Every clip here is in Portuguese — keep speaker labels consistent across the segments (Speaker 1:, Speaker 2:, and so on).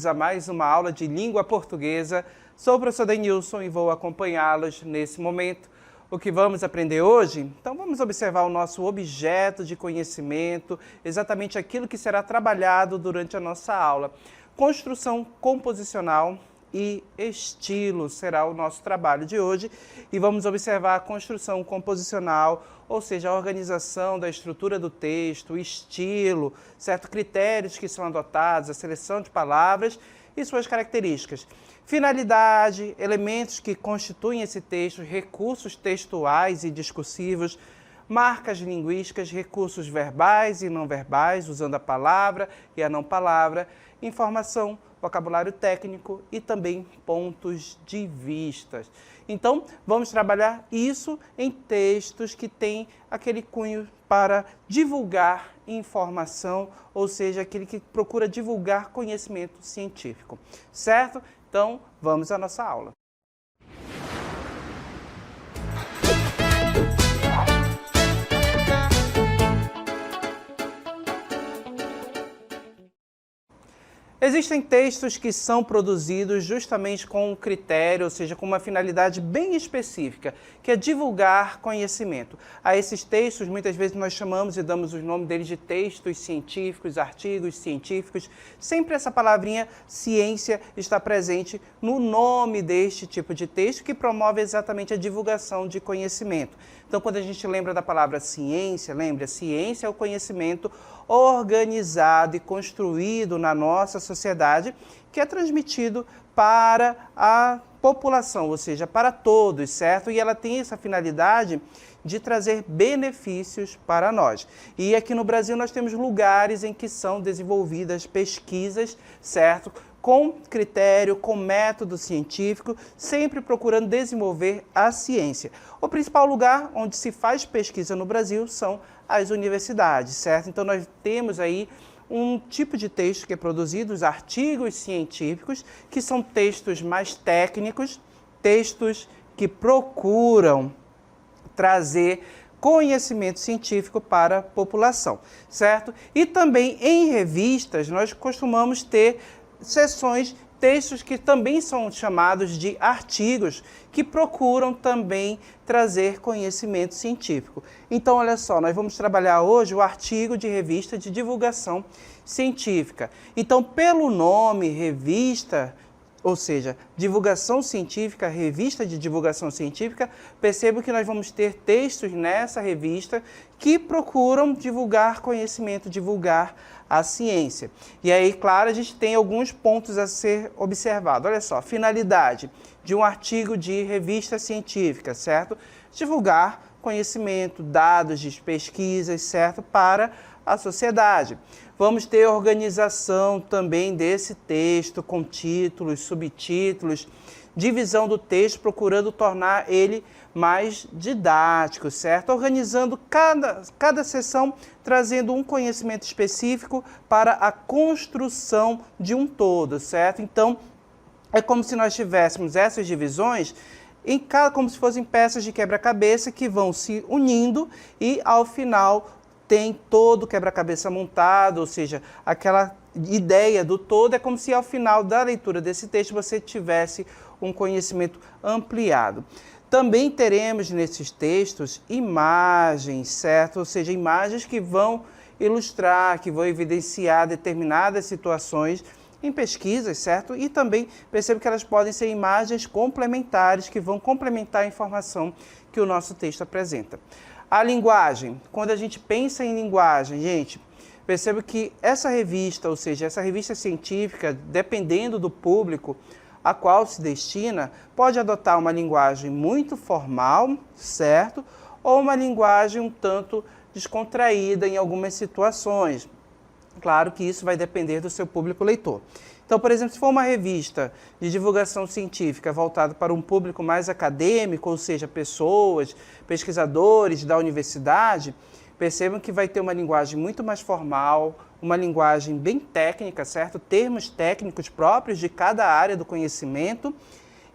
Speaker 1: todos a mais uma aula de língua portuguesa. Sou o professor Denilson e vou acompanhá-los nesse momento. O que vamos aprender hoje? Então vamos observar o nosso objeto de conhecimento, exatamente aquilo que será trabalhado durante a nossa aula. Construção composicional e estilo será o nosso trabalho de hoje e vamos observar a construção composicional, ou seja, a organização da estrutura do texto, o estilo, certo? Critérios que são adotados, a seleção de palavras e suas características. Finalidade, elementos que constituem esse texto, recursos textuais e discursivos, marcas linguísticas, recursos verbais e não verbais, usando a palavra e a não palavra, informação, vocabulário técnico e também pontos de vista. Então, vamos trabalhar isso em textos que têm aquele cunho para divulgar informação, ou seja, aquele que procura divulgar conhecimento científico, certo? Então, vamos à nossa aula. Existem textos que são produzidos justamente com um critério, ou seja, com uma finalidade bem específica, que é divulgar conhecimento. A esses textos, muitas vezes nós chamamos e damos o nome deles de textos científicos, artigos científicos. Sempre essa palavrinha ciência está presente no nome deste tipo de texto, que promove exatamente a divulgação de conhecimento. Então, quando a gente lembra da palavra ciência, lembra, ciência é o conhecimento organizado e construído na nossa sociedade, que é transmitido para a população, ou seja, para todos, certo? E ela tem essa finalidade de trazer benefícios para nós. E aqui no Brasil nós temos lugares em que são desenvolvidas pesquisas, certo? Com critério, com método científico, sempre procurando desenvolver a ciência. O principal lugar onde se faz pesquisa no Brasil são as universidades, certo? Então nós temos aí um tipo de texto que é produzido, os artigos científicos, que são textos mais técnicos, textos que procuram trazer conhecimento científico para a população, certo? E também em revistas nós costumamos ter seções, textos que também são chamados de artigos, que procuram também trazer conhecimento científico. Então, olha só, nós vamos trabalhar hoje o artigo de revista de divulgação científica. Então, pelo nome revista, ou seja, divulgação científica, revista de divulgação científica, percebo que nós vamos ter textos nessa revista que procuram divulgar conhecimento, divulgar a ciência. E aí, claro, a gente tem alguns pontos a ser observado. Olha só, finalidade de um artigo de revista científica, certo? Divulgar conhecimento, dados de pesquisas, certo? Para a sociedade. Vamos ter organização também desse texto com títulos, subtítulos, divisão do texto, procurando tornar ele mais didático, certo? Organizando cada seção, trazendo um conhecimento específico para a construção de um todo, certo? Então, é como se nós tivéssemos essas divisões como se fossem peças de quebra-cabeça que vão se unindo e, ao final, tem todo o quebra-cabeça montado, ou seja, aquela ideia do todo é como se ao final da leitura desse texto você tivesse um conhecimento ampliado. Também teremos nesses textos imagens, certo? Ou seja, imagens que vão ilustrar, que vão evidenciar determinadas situações em pesquisas, certo? E também percebo que elas podem ser imagens complementares que vão complementar a informação que o nosso texto apresenta. A linguagem, quando a gente pensa em linguagem, gente, percebo que essa revista, ou seja, essa revista científica, dependendo do público a qual se destina, pode adotar uma linguagem muito formal, certo? Ou uma linguagem um tanto descontraída em algumas situações. Claro que isso vai depender do seu público leitor. Então, por exemplo, se for uma revista de divulgação científica voltada para um público mais acadêmico, ou seja, pessoas, pesquisadores da universidade, percebam que vai ter uma linguagem muito mais formal, uma linguagem bem técnica, certo? Termos técnicos próprios de cada área do conhecimento.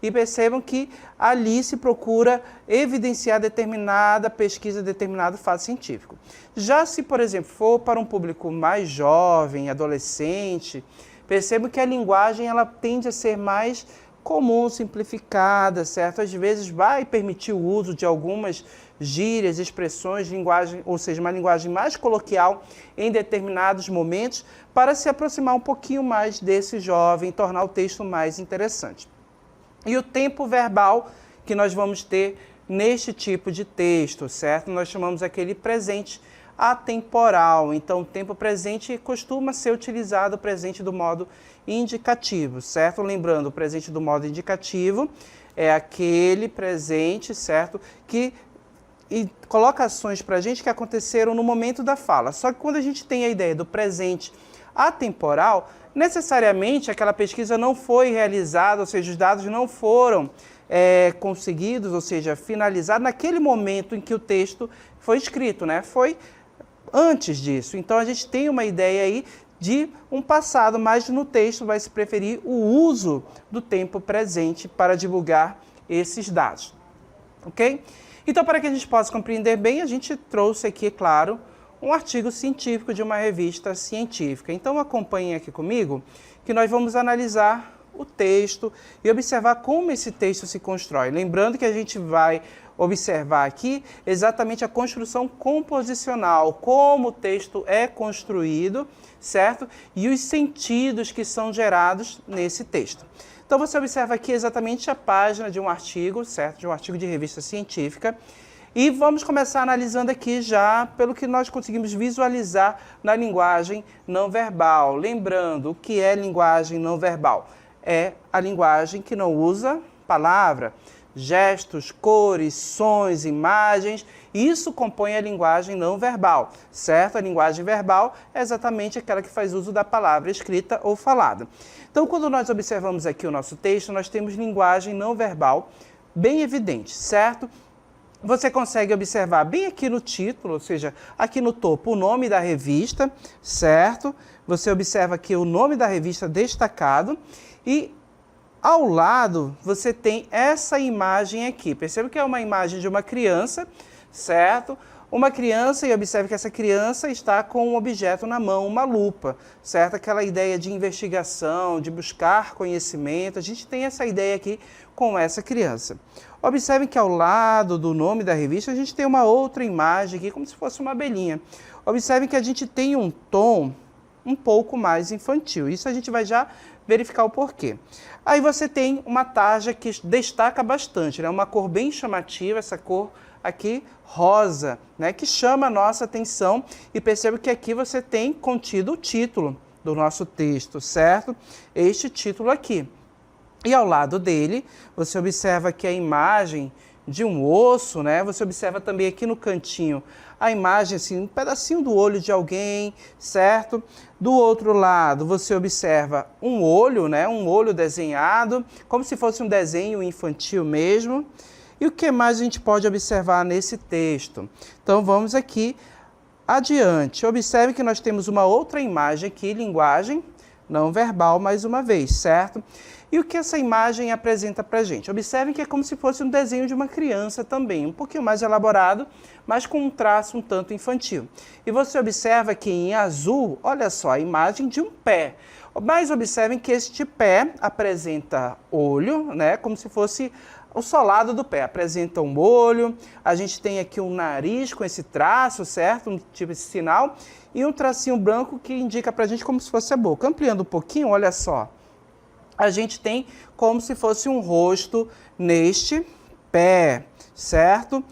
Speaker 1: E percebam que ali se procura evidenciar determinada pesquisa, determinado fato científico. Já se, por exemplo, for para um público mais jovem, adolescente, Percebo que a linguagem ela tende a ser mais comum, simplificada, certo? Às vezes vai permitir o uso de algumas gírias, expressões, linguagem, ou seja, uma linguagem mais coloquial em determinados momentos para se aproximar um pouquinho mais desse jovem, tornar o texto mais interessante. E o tempo verbal que nós vamos ter neste tipo de texto, certo? Nós chamamos aquele presente atemporal. Então, o tempo presente costuma ser utilizado o presente do modo indicativo, certo? Lembrando, o presente do modo indicativo é aquele presente, certo? Que coloca ações para a gente que aconteceram no momento da fala. Só que quando a gente tem a ideia do presente atemporal, necessariamente aquela pesquisa não foi realizada, ou seja, os dados não foram conseguidos, ou seja, finalizados naquele momento em que o texto foi escrito, né? Foi antes disso. Então, a gente tem uma ideia aí de um passado, mas no texto vai se preferir o uso do tempo presente para divulgar esses dados, ok? Então, para que a gente possa compreender bem, a gente trouxe aqui, é claro, um artigo científico de uma revista científica. Então, acompanhem aqui comigo que nós vamos analisar o texto e observar como esse texto se constrói. Lembrando que a gente vai observar aqui exatamente a construção composicional, como o texto é construído, certo? E os sentidos que são gerados nesse texto. Então, você observa aqui exatamente a página de um artigo, certo? De um artigo de revista científica. E vamos começar analisando aqui já pelo que nós conseguimos visualizar na linguagem não verbal. Lembrando, o que é linguagem não verbal? É a linguagem que não usa palavra, gestos, cores, sons, imagens. Isso compõe a linguagem não verbal, certo? A linguagem verbal é exatamente aquela que faz uso da palavra escrita ou falada. Então, quando nós observamos aqui o nosso texto, nós temos linguagem não verbal bem evidente, certo? Você consegue observar bem aqui no título, ou seja, aqui no topo, o nome da revista, certo? Você observa aqui o nome da revista destacado e ao lado você tem essa imagem aqui. Perceba que é uma imagem de uma criança, certo? Uma criança, e observe que essa criança está com um objeto na mão, uma lupa, certo? Aquela ideia de investigação, de buscar conhecimento, a gente tem essa ideia aqui com essa criança. Observe que ao lado do nome da revista a gente tem uma outra imagem aqui, como se fosse uma abelhinha. Observe que a gente tem um tom um pouco mais infantil. Isso a gente vai já verificar o porquê. Aí você tem uma tarja que destaca bastante, né? Uma cor bem chamativa, essa cor aqui rosa, né? Que chama a nossa atenção e perceba que aqui você tem contido o título do nosso texto, certo? Este título aqui. E ao lado dele, você observa que a imagem de um osso, né? Você observa também aqui no cantinho a imagem, assim, um pedacinho do olho de alguém, certo? Do outro lado, você observa um olho, né? Um olho desenhado, como se fosse um desenho infantil mesmo. E o que mais a gente pode observar nesse texto? Então, vamos aqui adiante. Observe que nós temos uma outra imagem aqui, linguagem não verbal, mais uma vez, certo? E o que essa imagem apresenta para a gente? Observem que é como se fosse um desenho de uma criança também, um pouquinho mais elaborado, mas com um traço um tanto infantil. E você observa que em azul, olha só, a imagem de um pé. Mas observem que este pé apresenta olho, né, como se fosse o solado do pé. Apresenta um olho, a gente tem aqui um nariz com esse traço, certo? Um tipo de sinal. E um tracinho branco que indica para a gente como se fosse a boca. Ampliando um pouquinho, olha só. A gente tem como se fosse um rosto neste pé, certo?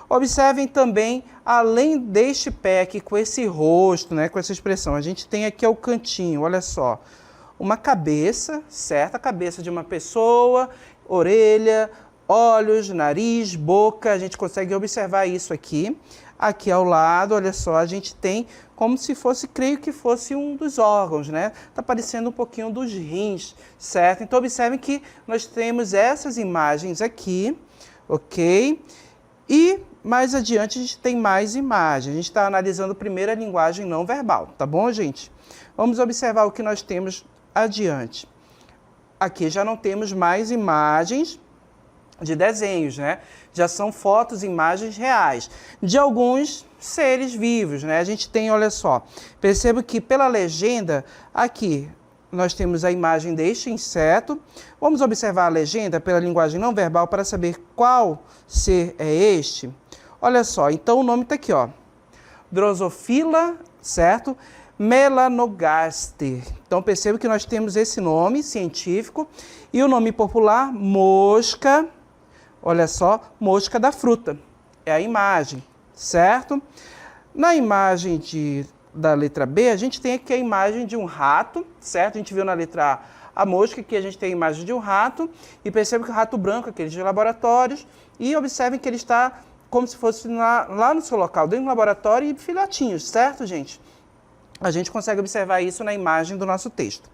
Speaker 1: Observem também, além deste pé aqui com esse rosto, né, com essa expressão, a gente tem aqui ao cantinho, olha só, uma cabeça, certo? A cabeça de uma pessoa, orelha, olhos, nariz, boca, a gente consegue observar isso aqui. Aqui ao lado, olha só, a gente tem como se fosse, creio que fosse um dos órgãos, né? Tá parecendo um pouquinho dos rins, certo? Então, observem que nós temos essas imagens aqui, ok? E mais adiante a gente tem mais imagens. A gente está analisando primeiro a linguagem não verbal, tá bom, gente? Vamos observar o que nós temos adiante. Aqui já não temos mais imagens de desenhos, né? Já são fotos, imagens reais de alguns seres vivos, né? A gente tem, olha só, percebo que pela legenda aqui nós temos a imagem deste inseto. Vamos observar a legenda pela linguagem não verbal para saber qual ser é este. Olha só, então o nome está aqui, ó. Drosophila, certo? Melanogaster. Então perceba que nós temos esse nome científico e o nome popular, mosca. Olha só, mosca da fruta. É a imagem, certo? Na imagem da letra B, a gente tem aqui a imagem de um rato, certo? A gente viu na letra A mosca, aqui a gente tem a imagem de um rato, e perceba que o rato branco, aquele de laboratórios, e observem que ele está como se fosse lá no seu local, dentro do laboratório, e filhotinhos, certo, gente? A gente consegue observar isso na imagem do nosso texto.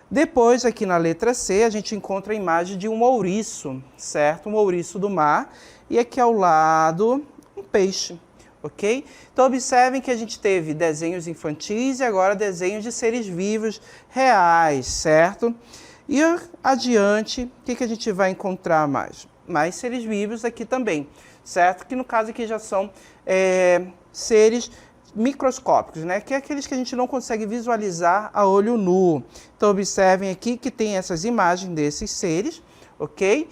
Speaker 1: Depois, aqui na letra C, a gente encontra a imagem de um ouriço, certo? Um ouriço do mar, e aqui ao lado, um peixe. Ok? Então, observem que a gente teve desenhos infantis e agora desenhos de seres vivos reais, certo? E adiante, o que a gente vai encontrar mais? Mais seres vivos aqui também, certo? Que no caso aqui já são seres microscópicos, né? Que é aqueles que a gente não consegue visualizar a olho nu. Então, observem aqui que tem essas imagens desses seres, ok?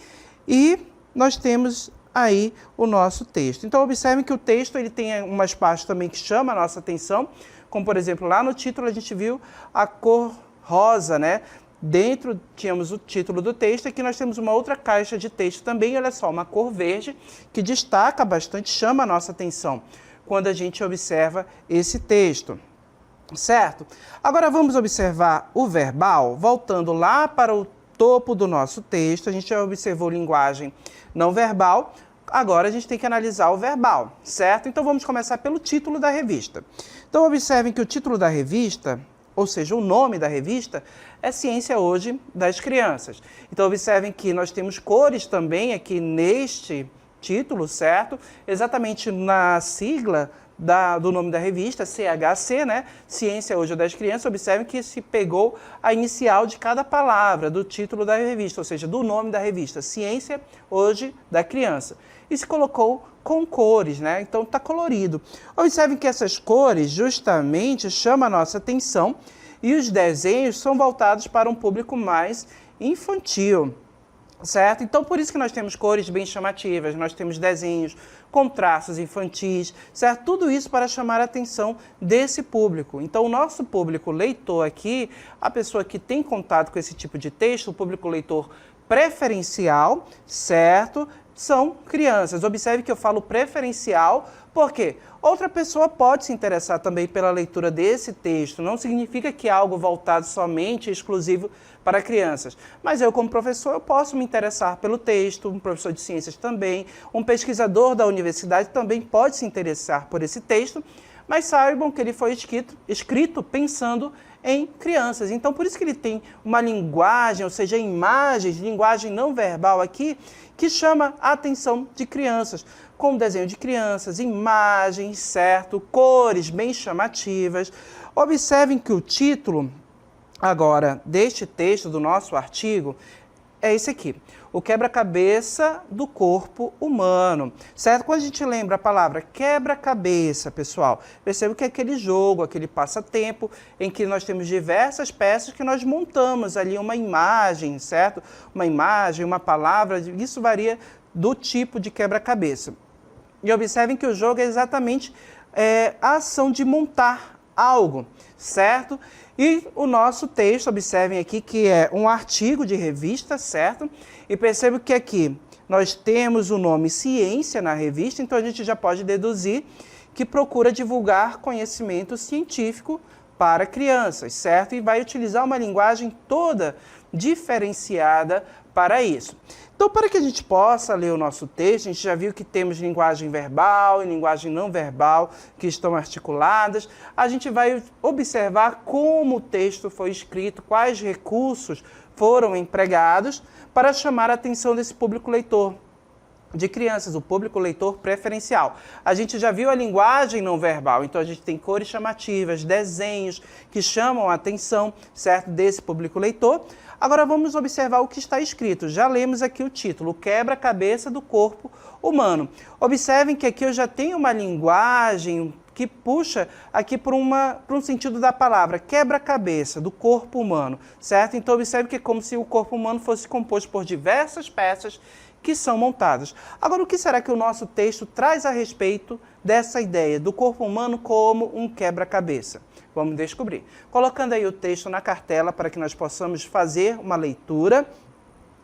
Speaker 1: E nós temos aí o nosso texto. Então, observem que o texto ele tem umas partes também que chamam a nossa atenção, como, por exemplo, lá no título a gente viu a cor rosa, né? Dentro tínhamos o título do texto, e aqui nós temos uma outra caixa de texto também, olha só, uma cor verde, que destaca bastante, chama a nossa atenção quando a gente observa esse texto, certo? Agora vamos observar o verbal, voltando lá para o topo do nosso texto, a gente já observou linguagem não verbal, agora a gente tem que analisar o verbal, certo? Então vamos começar pelo título da revista. Então observem que o título da revista, ou seja, o nome da revista, é Ciência Hoje das Crianças. Então observem que nós temos cores também aqui neste título, certo? Exatamente na sigla do nome da revista, CHC, né? Ciência Hoje das Crianças. Observem que se pegou a inicial de cada palavra do título da revista, ou seja, do nome da revista, Ciência Hoje da Criança. E se colocou com cores, né? Então está colorido. Observem que essas cores justamente chamam a nossa atenção e os desenhos são voltados para um público mais infantil, certo? Então, por isso que nós temos cores bem chamativas, nós temos desenhos com traços infantis, certo? Tudo isso para chamar a atenção desse público. Então, o nosso público leitor aqui, a pessoa que tem contato com esse tipo de texto, o público leitor preferencial, certo? São crianças. Observe que eu falo preferencial, porque outra pessoa pode se interessar também pela leitura desse texto. Não significa que é algo voltado somente, exclusivo para crianças. Mas eu, como professor, eu posso me interessar pelo texto, um professor de ciências também, um pesquisador da universidade também pode se interessar por esse texto, mas saibam que ele foi escrito pensando em crianças. Então, por isso que ele tem uma linguagem, ou seja, imagens, linguagem não verbal aqui, que chama a atenção de crianças, com desenho de crianças, imagens, certo? Cores bem chamativas. Observem que o título, agora, deste texto, do nosso artigo, é esse aqui. O quebra-cabeça do corpo humano, certo? Quando a gente lembra a palavra quebra-cabeça, pessoal, perceba que é aquele jogo, aquele passatempo em que nós temos diversas peças que nós montamos ali uma imagem, certo? Uma imagem, uma palavra, isso varia do tipo de quebra-cabeça. E observem que o jogo é exatamente a ação de montar algo, certo? E o nosso texto, observem aqui que é um artigo de revista, certo? E percebam que aqui nós temos o nome Ciência na revista, então a gente já pode deduzir que procura divulgar conhecimento científico para crianças, certo? E vai utilizar uma linguagem toda diferenciada para isso. Então, para que a gente possa ler o nosso texto, a gente já viu que temos linguagem verbal e linguagem não verbal que estão articuladas. A gente vai observar como o texto foi escrito, quais recursos foram empregados para chamar a atenção desse público leitor de crianças, o público leitor preferencial. A gente já viu a linguagem não verbal, então a gente tem cores chamativas, desenhos que chamam a atenção, certo, desse público leitor. Agora vamos observar o que está escrito. Já lemos aqui o título, Quebra-cabeça do corpo humano. Observem que aqui eu já tenho uma linguagem que puxa aqui por um sentido da palavra, quebra-cabeça do corpo humano, certo? Então observe que é como se o corpo humano fosse composto por diversas peças que são montadas. Agora, o que será que o nosso texto traz a respeito dessa ideia do corpo humano como um quebra-cabeça? Vamos descobrir. Colocando aí o texto na cartela para que nós possamos fazer uma leitura,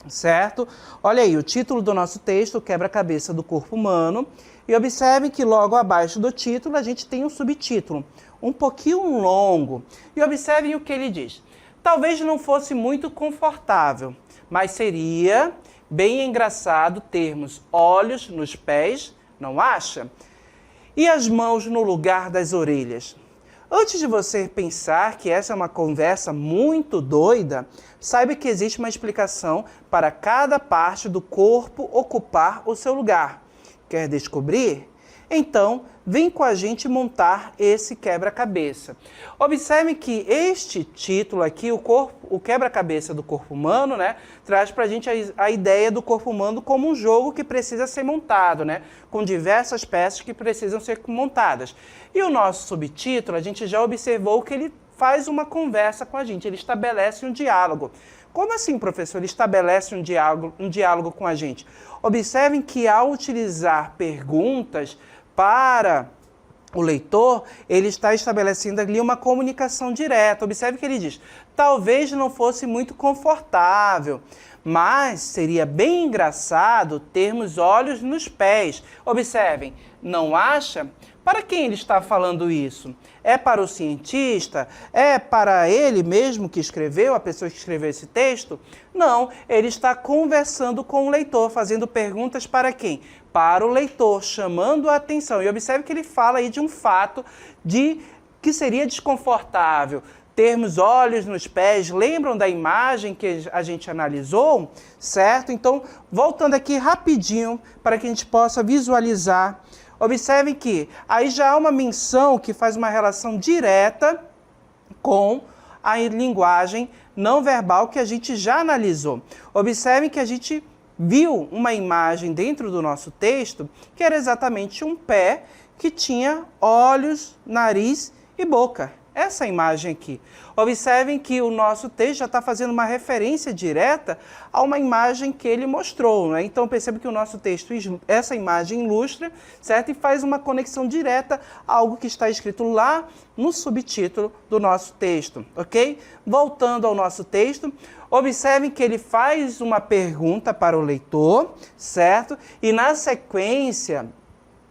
Speaker 1: certo? Olha aí, o título do nosso texto, Quebra-cabeça do corpo humano. E observe que logo abaixo do título a gente tem um subtítulo, um pouquinho longo. E observem o que ele diz. Talvez não fosse muito confortável, mas seria bem engraçado termos olhos nos pés, não acha? E as mãos no lugar das orelhas. Antes de você pensar que essa é uma conversa muito doida, saiba que existe uma explicação para cada parte do corpo ocupar o seu lugar. Quer descobrir? Então, vem com a gente montar esse quebra-cabeça. Observe que este título aqui, o quebra-cabeça do corpo humano, né, traz para a gente a ideia do corpo humano como um jogo que precisa ser montado, né, com diversas peças que precisam ser montadas. E o nosso subtítulo, a gente já observou que ele faz uma conversa com a gente, ele estabelece um diálogo. Como assim, professor? Ele estabelece um diálogo com a gente. Observem que ao utilizar perguntas para o leitor, ele está estabelecendo ali uma comunicação direta. Observe que ele diz, talvez não fosse muito confortável, mas seria bem engraçado termos olhos nos pés. Observem, não acha? Para quem ele está falando isso? É para o cientista? É para ele mesmo que escreveu, a pessoa que escreveu esse texto? Não, ele está conversando com o leitor, fazendo perguntas para quem? Para o leitor, chamando a atenção. E observe que ele fala aí de um fato que seria desconfortável. Termos olhos nos pés, lembram da imagem que a gente analisou? Certo? Então, voltando aqui rapidinho para que a gente possa visualizar. Observem que aí já há uma menção que faz uma relação direta com a linguagem não verbal que a gente já analisou. Observem que a gente viu uma imagem dentro do nosso texto que era exatamente um pé que tinha olhos, nariz e boca. Essa imagem aqui. Observem que o nosso texto já está fazendo uma referência direta a uma imagem que ele mostrou, né? Então perceba que o nosso texto, essa imagem ilustra, certo? E faz uma conexão direta a algo que está escrito lá no subtítulo do nosso texto, ok? Voltando ao nosso texto, observem que ele faz uma pergunta para o leitor, certo? E na sequência,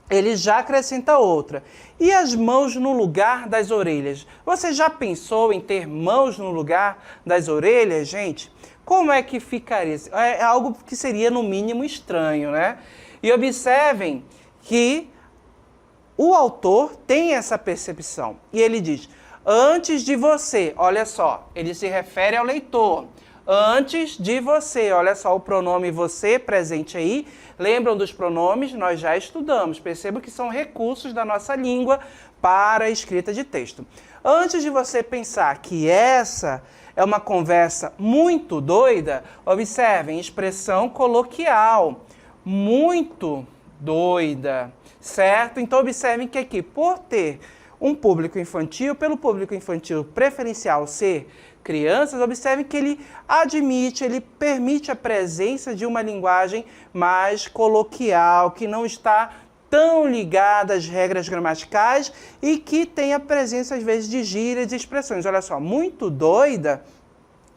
Speaker 1: ele já acrescenta outra. E as mãos no lugar das orelhas? Você já pensou em ter mãos no lugar das orelhas, gente? Como é que ficaria? É algo que seria, no mínimo, estranho, né? E observem que o autor tem essa percepção. E ele diz, antes de você, olha só, ele se refere ao leitor. Antes de você, olha só o pronome você presente aí. Lembram dos pronomes? Nós já estudamos. Perceba que são recursos da nossa língua para a escrita de texto. Antes de você pensar que essa é uma conversa muito doida, observem, expressão coloquial, muito doida, certo? Então observem que aqui, por ter um público infantil, pelo público infantil preferencial ser crianças, observem que ele admite, ele permite a presença de uma linguagem mais coloquial, que não está tão ligada às regras gramaticais e que tem a presença, às vezes, de gírias e expressões. Olha só, muito doida,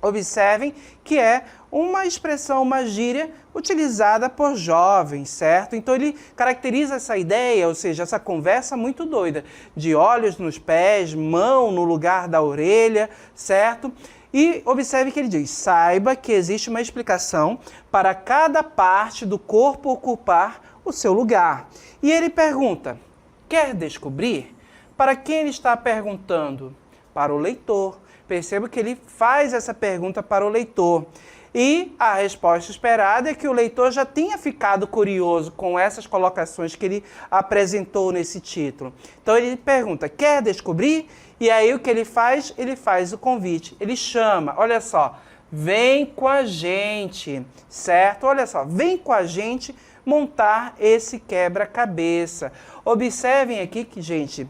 Speaker 1: observem que é uma expressão, uma gíria utilizada por jovens, certo? Então ele caracteriza essa ideia, ou seja, essa conversa muito doida, de olhos nos pés, mão no lugar da orelha, certo? E observe que ele diz, saiba que existe uma explicação para cada parte do corpo ocupar o seu lugar. E ele pergunta, quer descobrir? Para quem ele está perguntando? Para o leitor. Perceba que ele faz essa pergunta para o leitor. E a resposta esperada é que o leitor já tenha ficado curioso com essas colocações que ele apresentou nesse título. Então ele pergunta, quer descobrir? E aí o que ele faz? Ele faz o convite, ele chama, olha só, vem com a gente, certo? Olha só, vem com a gente montar esse quebra-cabeça. Observem aqui que, gente,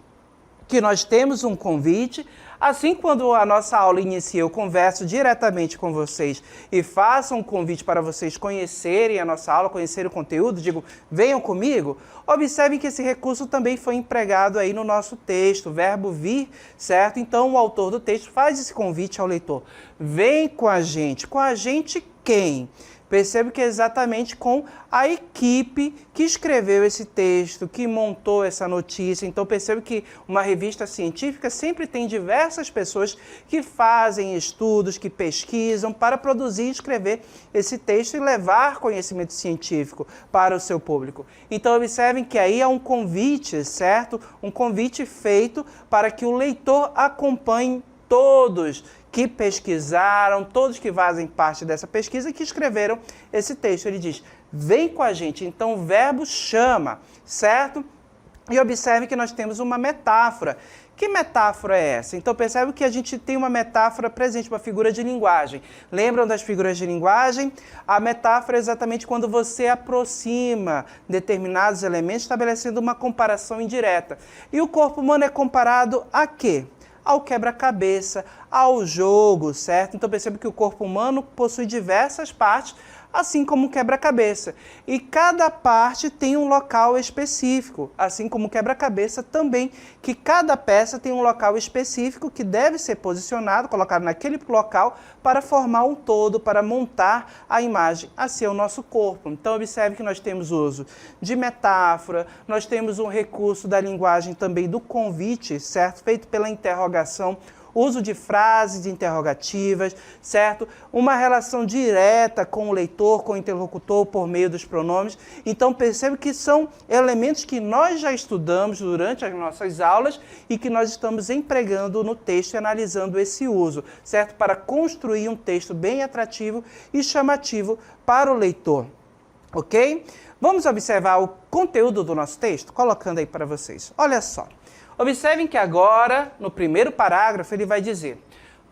Speaker 1: que nós temos um convite. Assim, quando a nossa aula inicia, eu converso diretamente com vocês e faço um convite para vocês conhecerem a nossa aula, conhecerem o conteúdo, digo, venham comigo. Observem que esse recurso também foi empregado aí no nosso texto, o verbo vir, certo? Então, o autor do texto faz esse convite ao leitor. Vem com a gente. Com a gente quem? Percebo que é exatamente com a equipe que escreveu esse texto, que montou essa notícia. Então, percebo que uma revista científica sempre tem diversas pessoas que fazem estudos, que pesquisam para produzir e escrever esse texto e levar conhecimento científico para o seu público. Então, observem que aí é um convite, certo? Um convite feito para que o leitor acompanhe todos que pesquisaram, todos que fazem parte dessa pesquisa e que escreveram esse texto. Ele diz, vem com a gente. Então, o verbo chama, certo? E observe que nós temos uma metáfora. Que metáfora é essa? Então, percebe que a gente tem uma metáfora presente, uma figura de linguagem. Lembram das figuras de linguagem? A metáfora é exatamente quando você aproxima determinados elementos, estabelecendo uma comparação indireta. E o corpo humano é comparado a quê? Ao quebra-cabeça, ao jogo, certo? Então perceba que o corpo humano possui diversas partes, assim como o quebra-cabeça. E cada parte tem um local específico, assim como o quebra-cabeça também, que cada peça tem um local específico que deve ser posicionado, colocado naquele local para formar um todo, para montar a imagem a ser o nosso corpo. Então observe que nós temos uso de metáfora, nós temos um recurso da linguagem também do convite, certo? Feito pela interrogação, uso de frases interrogativas, certo? Uma relação direta com o leitor, com o interlocutor, por meio dos pronomes. Então, percebe que são elementos que nós já estudamos durante as nossas aulas e que nós estamos empregando no texto e analisando esse uso, certo? Para construir um texto bem atrativo e chamativo para o leitor, ok? Vamos observar o conteúdo do nosso texto? Colocando aí para vocês. Olha só. Observem que agora, no primeiro parágrafo, ele vai dizer: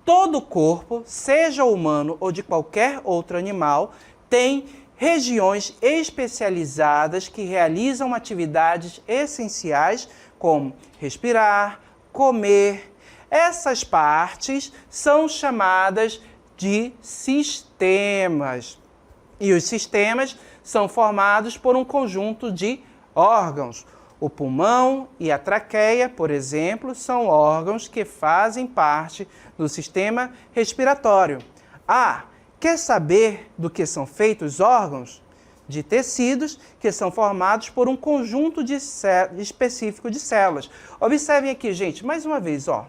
Speaker 1: todo corpo, seja humano ou de qualquer outro animal, tem regiões especializadas que realizam atividades essenciais como respirar, comer. Essas partes são chamadas de sistemas. E os sistemas são formados por um conjunto de órgãos. O pulmão e a traqueia, por exemplo, são órgãos que fazem parte do sistema respiratório. Quer saber do que são feitos os órgãos? De tecidos que são formados por um conjunto específico de células. Observem aqui, gente, mais uma vez, ó.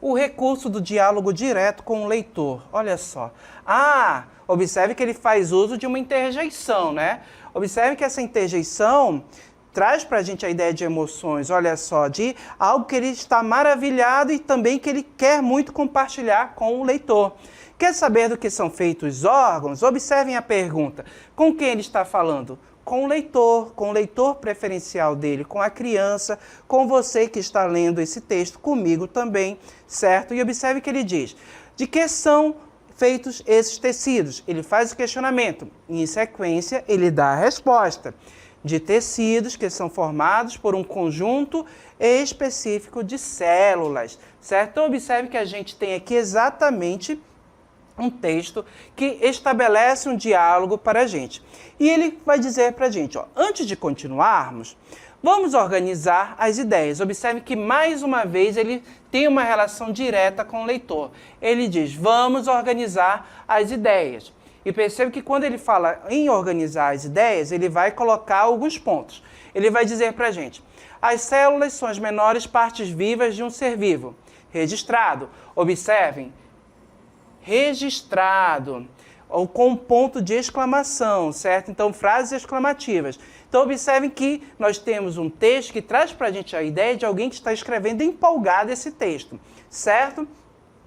Speaker 1: O recurso do diálogo direto com o leitor. Olha só. Observe que ele faz uso de uma interjeição, né? Observe que essa interjeição traz para a gente a ideia de emoções, olha só, de algo que ele está maravilhado e também que ele quer muito compartilhar com o leitor. Quer saber do que são feitos os órgãos? Observem a pergunta. Com quem ele está falando? Com o leitor preferencial dele, com a criança, com você que está lendo esse texto, comigo também, certo? E observe que ele diz, de que são feitos esses tecidos? Ele faz o questionamento, e em sequência ele dá a resposta. De tecidos que são formados por um conjunto específico de células, certo? Então, observe que a gente tem aqui exatamente um texto que estabelece um diálogo para a gente. E ele vai dizer para a gente, ó, antes de continuarmos, vamos organizar as ideias. Observe que, mais uma vez, ele tem uma relação direta com o leitor. Ele diz, vamos organizar as ideias. E perceba que quando ele fala em organizar as ideias, ele vai colocar alguns pontos. Ele vai dizer para a gente, as células são as menores partes vivas de um ser vivo. Registrado. Observem, registrado, ou com um ponto de exclamação, certo? Então, frases exclamativas. Então, observem que nós temos um texto que traz para a gente a ideia de alguém que está escrevendo empolgado esse texto, certo?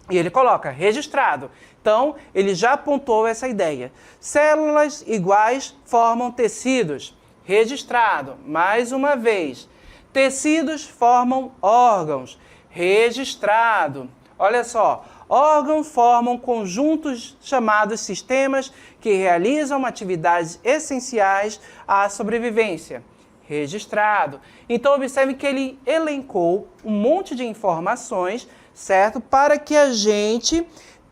Speaker 1: E ele coloca registrado. Então, ele já apontou essa ideia. Células iguais formam tecidos. Registrado. Mais uma vez. Tecidos formam órgãos. Registrado. Olha só. Órgãos formam conjuntos chamados sistemas que realizam atividades essenciais à sobrevivência. registrado. Então, observe que ele elencou um monte de informações, certo? Para que a gente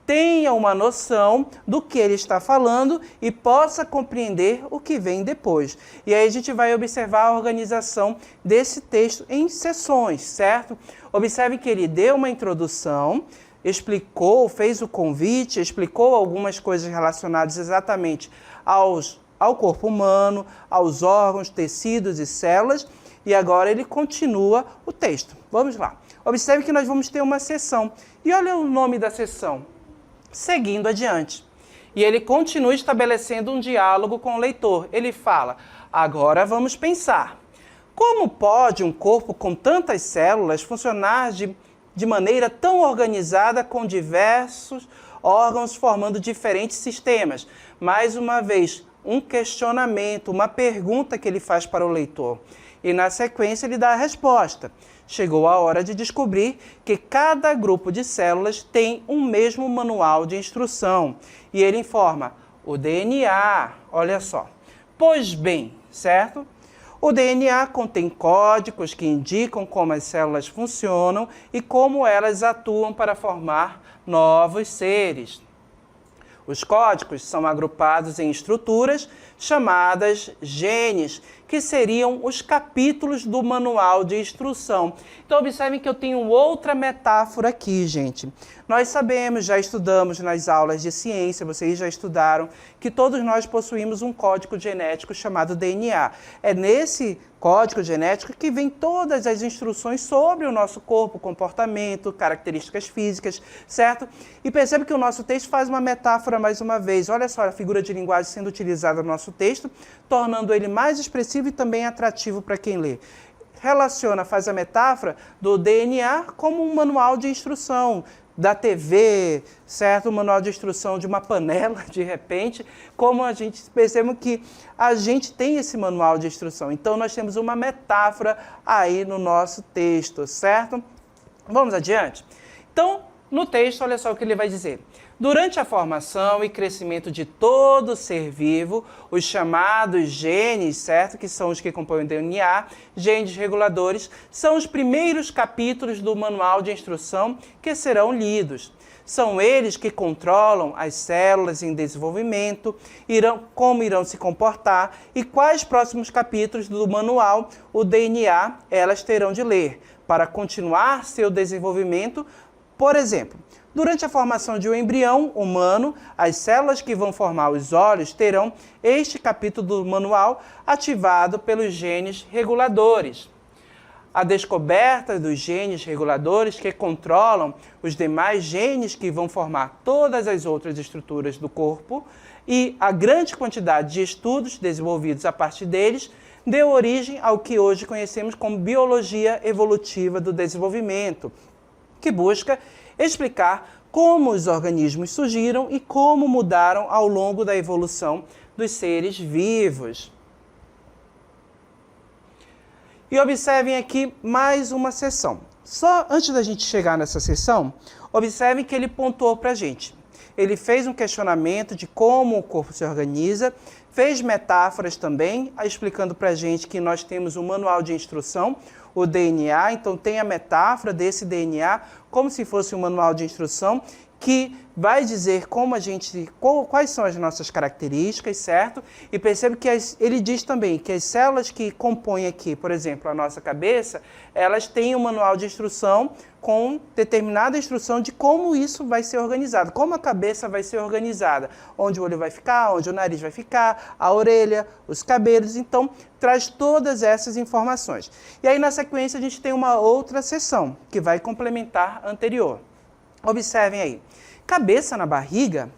Speaker 1: tenha uma noção do que ele está falando e possa compreender o que vem depois. E aí a gente vai observar a organização desse texto em seções, certo? Observe que ele deu uma introdução, explicou, fez o convite, explicou algumas coisas relacionadas exatamente ao corpo humano, aos órgãos, tecidos e células, e agora ele continua o texto. Vamos lá. Observe que nós vamos ter uma seção. E olha o nome da seção. Seguindo adiante. E ele continua estabelecendo um diálogo com o leitor. Ele fala, agora vamos pensar. Como pode um corpo com tantas células funcionar de maneira tão organizada com diversos órgãos formando diferentes sistemas? Mais uma vez, um questionamento, uma pergunta que ele faz para o leitor. E na sequência ele dá a resposta. Chegou a hora de descobrir que cada grupo de células tem um mesmo manual de instrução. E ele informa, o DNA, olha só. Pois bem, certo? O DNA contém códigos que indicam como as células funcionam e como elas atuam para formar novos seres. Os códigos são agrupados em estruturas chamadas genes, que seriam os capítulos do manual de instrução. Então, observem que eu tenho outra metáfora aqui, gente. Nós sabemos, já estudamos nas aulas de ciência, vocês já estudaram, que todos nós possuímos um código genético chamado DNA. É nesse código genético que vem todas as instruções sobre o nosso corpo, comportamento, características físicas, certo? E percebe que o nosso texto faz uma metáfora mais uma vez. Olha só a figura de linguagem sendo utilizada no nosso texto, tornando ele mais expressivo e também atrativo para quem lê. Relaciona, faz a metáfora do DNA como um manual de instrução, da TV, certo? Um manual de instrução de uma panela, de repente, como a gente percebe que a gente tem esse manual de instrução. Então, nós temos uma metáfora aí no nosso texto, certo? Vamos adiante? Então, no texto, olha só o que ele vai dizer. Durante a formação e crescimento de todo ser vivo, os chamados genes, certo? Que são os que compõem o DNA, genes reguladores, são os primeiros capítulos do manual de instrução que serão lidos. São eles que controlam as células em desenvolvimento, como irão se comportar e quais próximos capítulos do manual, o DNA, elas terão de ler para continuar seu desenvolvimento. Por exemplo, durante a formação de um embrião humano, as células que vão formar os olhos terão este capítulo do manual ativado pelos genes reguladores. A descoberta dos genes reguladores que controlam os demais genes que vão formar todas as outras estruturas do corpo e a grande quantidade de estudos desenvolvidos a partir deles deu origem ao que hoje conhecemos como biologia evolutiva do desenvolvimento, que busca explicar como os organismos surgiram e como mudaram ao longo da evolução dos seres vivos. E observem aqui mais uma seção. Só antes da gente chegar nessa seção, observem que ele pontuou para a gente. Ele fez um questionamento de como o corpo se organiza, fez metáforas também, explicando para a gente que nós temos um manual de instrução, o DNA, então tem a metáfora desse DNA como se fosse um manual de instrução que vai dizer quais são as nossas características, certo? E percebe que ele diz também que as células que compõem aqui, por exemplo, a nossa cabeça, elas têm um manual de instrução com determinada instrução de como isso vai ser organizado, como a cabeça vai ser organizada, onde o olho vai ficar, onde o nariz vai ficar, a orelha, os cabelos, então traz todas essas informações. E aí na sequência a gente tem uma outra seção que vai complementar a anterior. Observem aí, cabeça na barriga.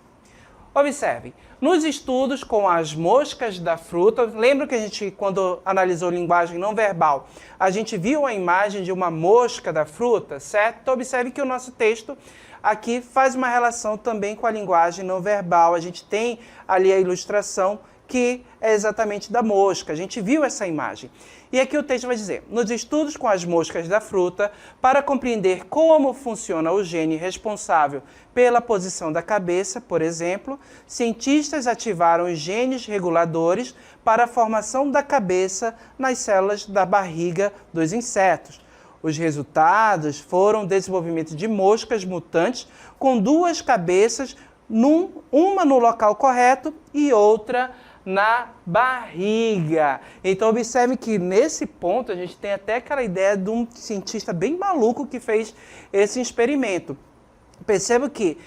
Speaker 1: Observem, nos estudos com as moscas da fruta, lembra que a gente, quando analisou linguagem não verbal, a gente viu a imagem de uma mosca da fruta, certo? Então, observe que o nosso texto aqui faz uma relação também com a linguagem não verbal. A gente tem ali a ilustração que é exatamente da mosca. A gente viu essa imagem. E aqui o texto vai dizer: nos estudos com as moscas da fruta, para compreender como funciona o gene responsável pela posição da cabeça, por exemplo, cientistas ativaram os genes reguladores para a formação da cabeça nas células da barriga dos insetos. Os resultados foram o desenvolvimento de moscas mutantes com duas cabeças, uma no local correto e outra na barriga. Então observe que nesse ponto a gente tem até aquela ideia de um cientista bem maluco que fez esse experimento. Perceba que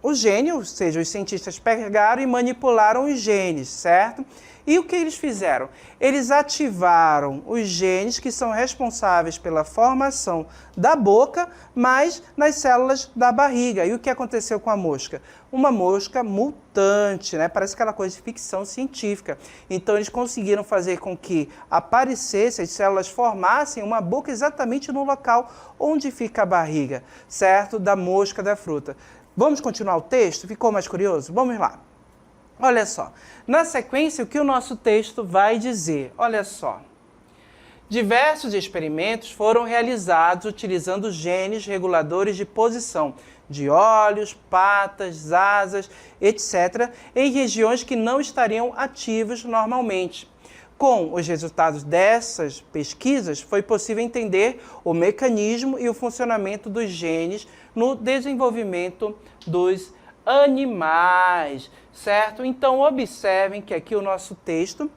Speaker 1: o gene, ou seja, os cientistas pegaram e manipularam os genes, certo? E o que eles fizeram? Eles ativaram os genes que são responsáveis pela formação da boca, mas nas células da barriga. E o que aconteceu com a mosca? Uma mosca mutante, né? Parece aquela coisa de ficção científica. Então eles conseguiram fazer com que aparecesse, as células formassem uma boca exatamente no local onde fica a barriga, certo? Da mosca da fruta. Vamos continuar o texto? Ficou mais curioso? Vamos lá. Olha só, na sequência o que o nosso texto vai dizer? Olha só, diversos experimentos foram realizados utilizando genes reguladores de posição de olhos, patas, asas, etc., em regiões que não estariam ativos normalmente. Com os resultados dessas pesquisas, foi possível entender o mecanismo e o funcionamento dos genes no desenvolvimento dos animais, certo? Então, observem que aqui o nosso texto,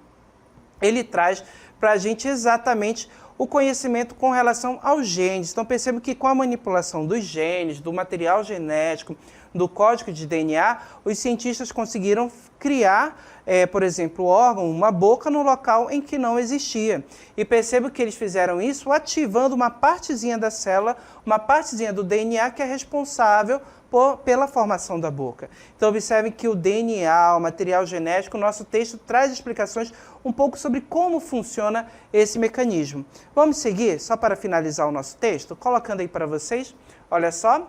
Speaker 1: ele traz para a gente exatamente o conhecimento com relação aos genes. Então, perceba que com a manipulação dos genes, do material genético, do código de DNA, os cientistas conseguiram criar, por exemplo, o órgão, uma boca no local em que não existia. E perceba que eles fizeram isso ativando uma partezinha da célula, uma partezinha do DNA que é responsável pela formação da boca. Então, observem que o DNA, o material genético, o nosso texto traz explicações um pouco sobre como funciona esse mecanismo. Vamos seguir, só para finalizar o nosso texto, colocando aí para vocês, olha só.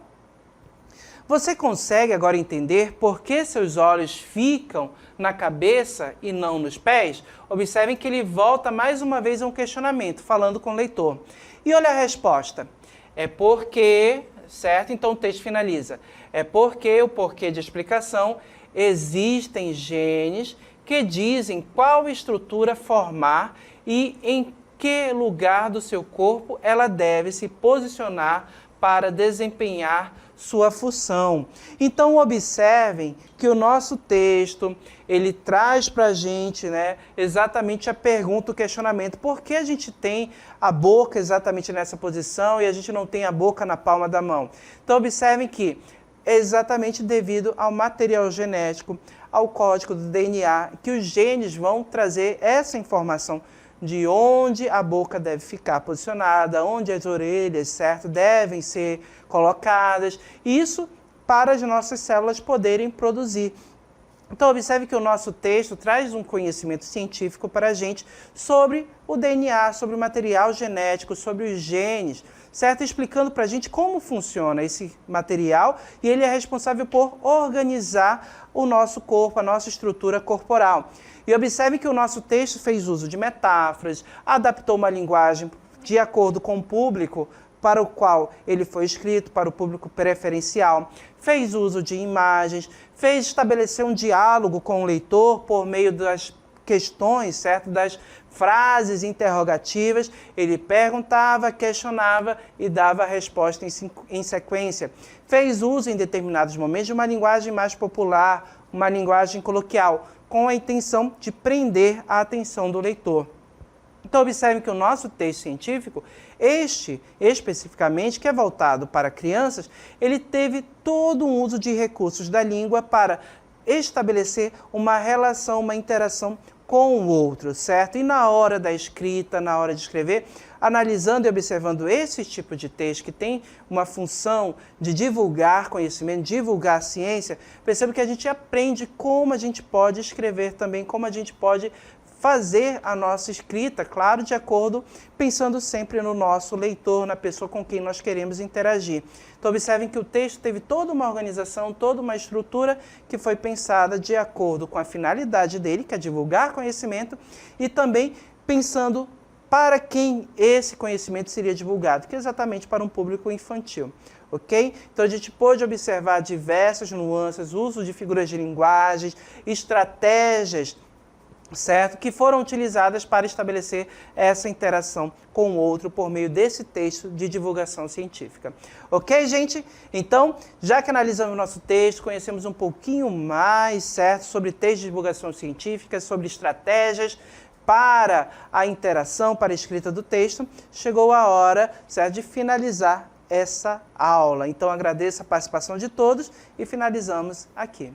Speaker 1: Você consegue agora entender por que seus olhos ficam na cabeça e não nos pés? Observem que ele volta mais uma vez a um questionamento, falando com o leitor. E olha a resposta. É porque, certo? Então o texto finaliza. É porque, o porquê de explicação, existem genes que dizem qual estrutura formar e em que lugar do seu corpo ela deve se posicionar para desempenhar sua função. Então, observem que o nosso texto, ele traz para a gente, né, exatamente a pergunta, o questionamento. Por que a gente tem a boca exatamente nessa posição e a gente não tem a boca na palma da mão? Então, observem que é exatamente devido ao material genético, ao código do DNA, que os genes vão trazer essa informação de onde a boca deve ficar posicionada, onde as orelhas, certo, devem ser colocadas. Isso para as nossas células poderem produzir. Então, observe que o nosso texto traz um conhecimento científico para a gente sobre o DNA, sobre o material genético, sobre os genes, certo? Explicando para a gente como funciona esse material e ele é responsável por organizar o nosso corpo, a nossa estrutura corporal. E observe que o nosso texto fez uso de metáforas, adaptou uma linguagem de acordo com o público para o qual ele foi escrito, para o público preferencial, fez uso de imagens, fez estabelecer um diálogo com o leitor por meio das questões, certo? Das frases interrogativas. Ele perguntava, questionava e dava a resposta em sequência. Fez uso em determinados momentos de uma linguagem mais popular, uma linguagem coloquial, com a intenção de prender a atenção do leitor. Então, observem que o nosso texto científico, este especificamente, que é voltado para crianças, ele teve todo um uso de recursos da língua para estabelecer uma relação, uma interação com o outro, certo? E na hora da escrita, na hora de escrever, analisando e observando esse tipo de texto que tem uma função de divulgar conhecimento, divulgar ciência, perceba que a gente aprende como a gente pode escrever também, como a gente pode fazer a nossa escrita, claro, de acordo, pensando sempre no nosso leitor, na pessoa com quem nós queremos interagir. Então, observem que o texto teve toda uma organização, toda uma estrutura que foi pensada de acordo com a finalidade dele, que é divulgar conhecimento, e também pensando para quem esse conhecimento seria divulgado, que é exatamente para um público infantil. Ok? Então, a gente pôde observar diversas nuances, uso de figuras de linguagem, estratégias, certo? Que foram utilizadas para estabelecer essa interação com o outro por meio desse texto de divulgação científica. Ok, gente? Então, já que analisamos o nosso texto, conhecemos um pouquinho mais, certo? Sobre texto de divulgação científica, sobre estratégias para a interação, para a escrita do texto, chegou a hora, certo, de finalizar essa aula. Então, agradeço a participação de todos e finalizamos aqui.